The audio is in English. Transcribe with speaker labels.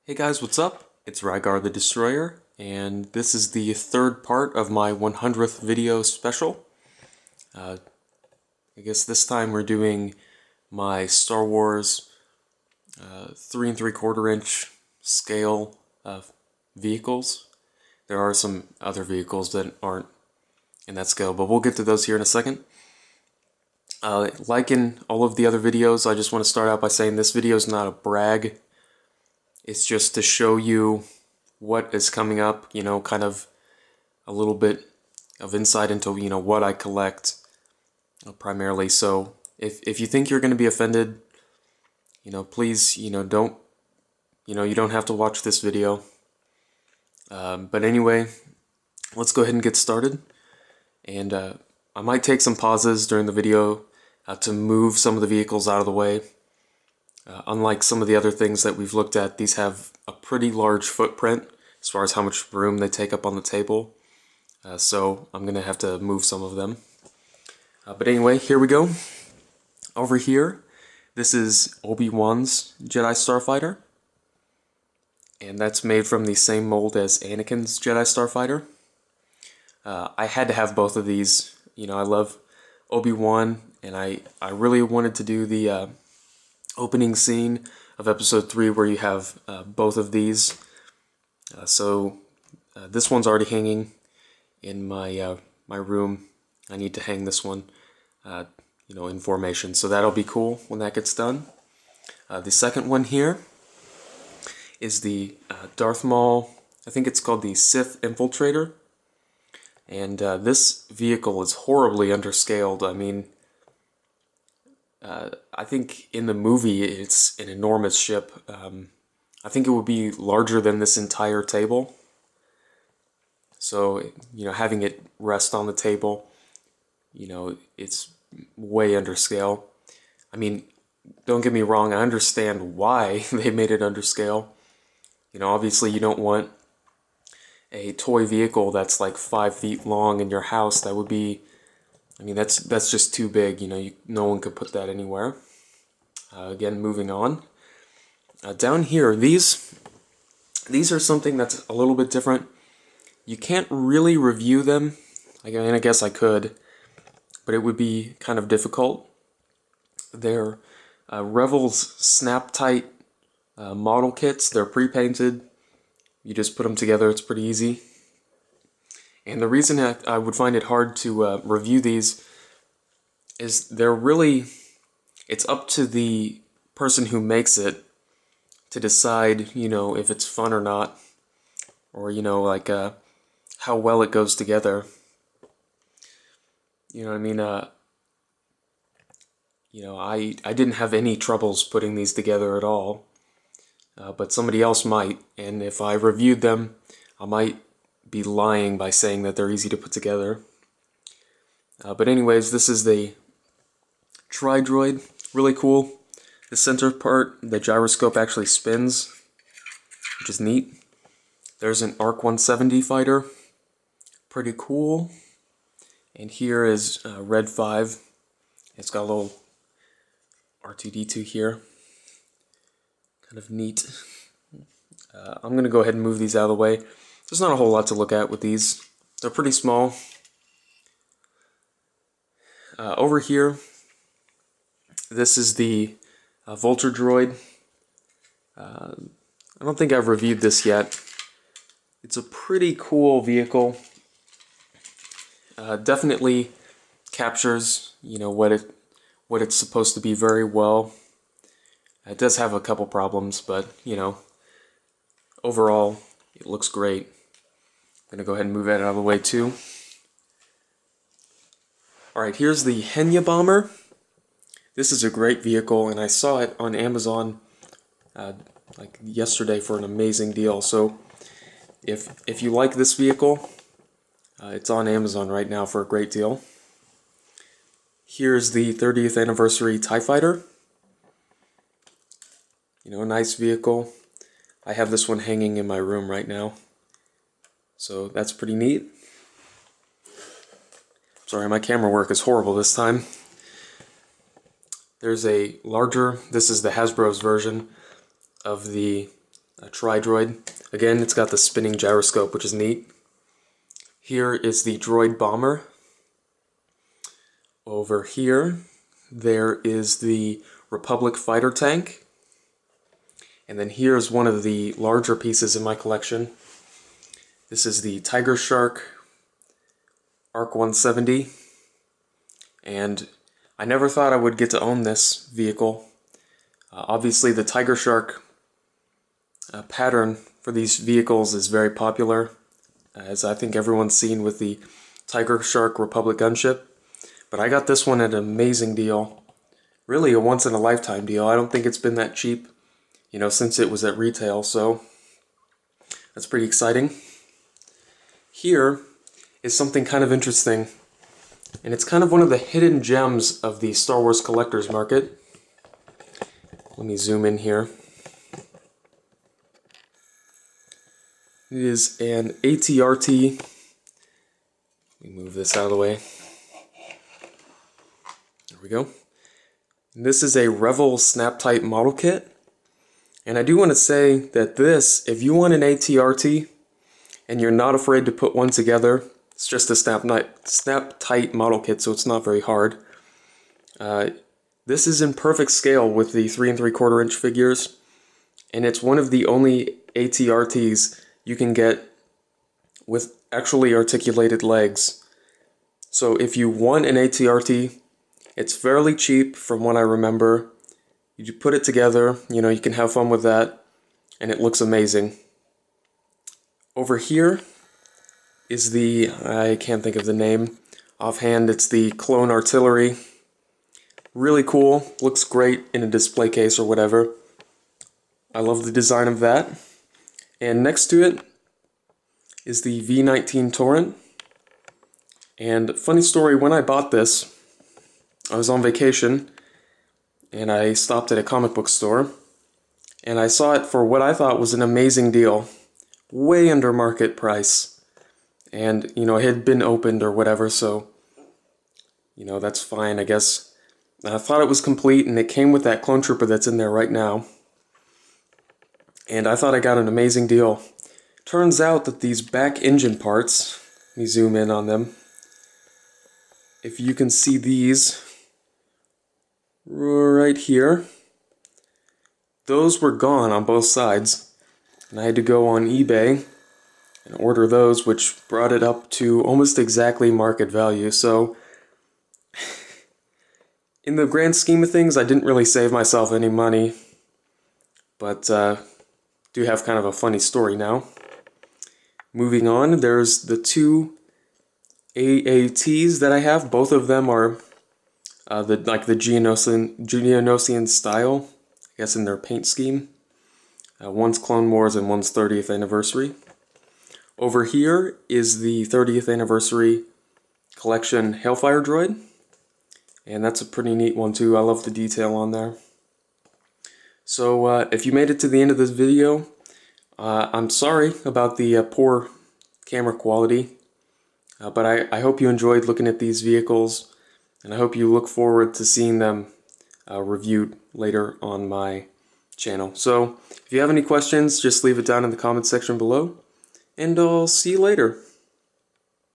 Speaker 1: Hey guys, what's up? It's Rygar the Destroyer, and this is the third part of my 100th video special. I guess this time we're doing my Star Wars 3 3/4 inch scale vehicles. There are some other vehicles that aren't in that scale, but we'll get to those here in a second. Like in all of the other videos, I just want to start out by saying this video is not a brag. It's just to show you what is coming up, you know, kind of a little bit of insight into, you know, what I collect primarily. So if you think you're going to be offended, you know, please, you don't you don't have to watch this video. But anyway, let's go ahead and get started. And I might take some pauses during the video to move some of the vehicles out of the way. Unlike some of the other things that we've looked at, these have a pretty large footprint as far as how much room they take up on the table. So I'm going to have to move some of them. But anyway, here we go. Over here, this is Obi-Wan's Jedi Starfighter. And that's made from the same mold as Anakin's Jedi Starfighter. I had to have both of these. You know, I love Obi-Wan, and I really wanted to do the opening scene of episode 3 where you have both of these. So this one's already hanging in my my room. I need to hang this one you know, in formation, so that'll be cool when that gets done. The second one here is the Darth Maul, I think it's called the Sith Infiltrator, and this vehicle is horribly underscaled. I mean, I think in the movie it's an enormous ship. I think it would be larger than this entire table. So, you know, having it rest on the table, you know, it's way under scale. I mean, don't get me wrong, I understand why they made it under scale. You know, obviously you don't want a toy vehicle that's like 5 feet long in your house. That would be, I mean, that's just too big. You know, no one could put that anywhere. Again, moving on. Down here, these are something that's a little bit different. You can't really review them. I mean, I guess I could, but it would be kind of difficult. They're Revell's Snap-Tight model kits. They're pre-painted. You just put them together. It's pretty easy. And the reason I would find it hard to review these is they're really, it's up to the person who makes it to decide, you know, if it's fun or not, or, you know, like how well it goes together. You know what I mean? You know, I didn't have any troubles putting these together at all, but somebody else might, and if I reviewed them, I might be lying by saying that they're easy to put together. But anyways, this is the Tri-Droid. Really cool. The center part, the gyroscope actually spins, which is neat. There's an ARC 170 fighter. Pretty cool. And here is Red 5. It's got a little R2-D2 here. Kind of neat. I'm going to go ahead and move these out of the way. There's not a whole lot to look at with these. They're pretty small. Over here, this is the Vulture Droid. I don't think I've reviewed this yet. It's a pretty cool vehicle. Definitely captures, you know, what it's supposed to be very well. It does have a couple problems, but, you know, overall, it looks great. I'm going to go ahead and move that out of the way too. Alright, here's the Henya Bomber. This is a great vehicle, and I saw it on Amazon like yesterday for an amazing deal. So if you like this vehicle, it's on Amazon right now for a great deal. Here's the 30th anniversary TIE Fighter. You know, a nice vehicle. I have this one hanging in my room right now, so that's pretty neat. Sorry, my camera work is horrible this time. There's a larger, this is the Hasbro's version of the Tri-Droid. Again, it's got the spinning gyroscope, which is neat. Here is the Droid Bomber. Over here, there is the Republic fighter tank. And then here's one of the larger pieces in my collection. This is the Tiger Shark ARC 170. And I never thought I would get to own this vehicle. Obviously, the Tiger Shark pattern for these vehicles is very popular, as I think everyone's seen with the Tiger Shark Republic gunship. But I got this one at an amazing deal. Really a once-in-a-lifetime deal. I don't think it's been that cheap, you know, since it was at retail, so that's pretty exciting. Here is something kind of interesting, and it's kind of one of the hidden gems of the Star Wars collector's market. Let me zoom in here. It is an ATRT. Let me move this out of the way. There we go. And this is a Revell Snap-Tight model kit. And I do want to say that this, if you want an ATRT and you're not afraid to put one together, it's just a snap-tight model kit, so it's not very hard. This is in perfect scale with the 3 3/4 inch figures, and it's one of the only ATRTs you can get with actually articulated legs. So if you want an ATRT, it's fairly cheap from what I remember. You put it together, you know, you can have fun with that, and it looks amazing. Over here is the, I can't think of the name offhand, it's the Clone Artillery. Really cool, looks great in a display case or whatever. I love the design of that. And next to it is the V19 Torrent. And funny story, when I bought this, I was on vacation and I stopped at a comic book store and I saw it for what I thought was an amazing deal, way under market price. And, you know, it had been opened or whatever, so, you know, that's fine, I guess. And I thought it was complete, and it came with that clone trooper that's in there right now. And I thought I got an amazing deal. Turns out that these back engine parts, let me zoom in on them. If you can see these right here, those were gone on both sides. And I had to go on eBay and order those, which brought it up to almost exactly market value. So in the grand scheme of things, I didn't really save myself any money, but do have kind of a funny story now. Moving on, there's the two AATs that I have. Both of them are the Geonosian style, I guess, in their paint scheme. One's Clone Wars and one's 30th anniversary. Over here is the 30th anniversary collection Hailfire Droid. And that's a pretty neat one too. I love the detail on there. So if you made it to the end of this video, I'm sorry about the poor camera quality. But I hope you enjoyed looking at these vehicles. And I hope you look forward to seeing them reviewed later on my channel. So if you have any questions, just leave it down in the comments section below. And I'll see you later.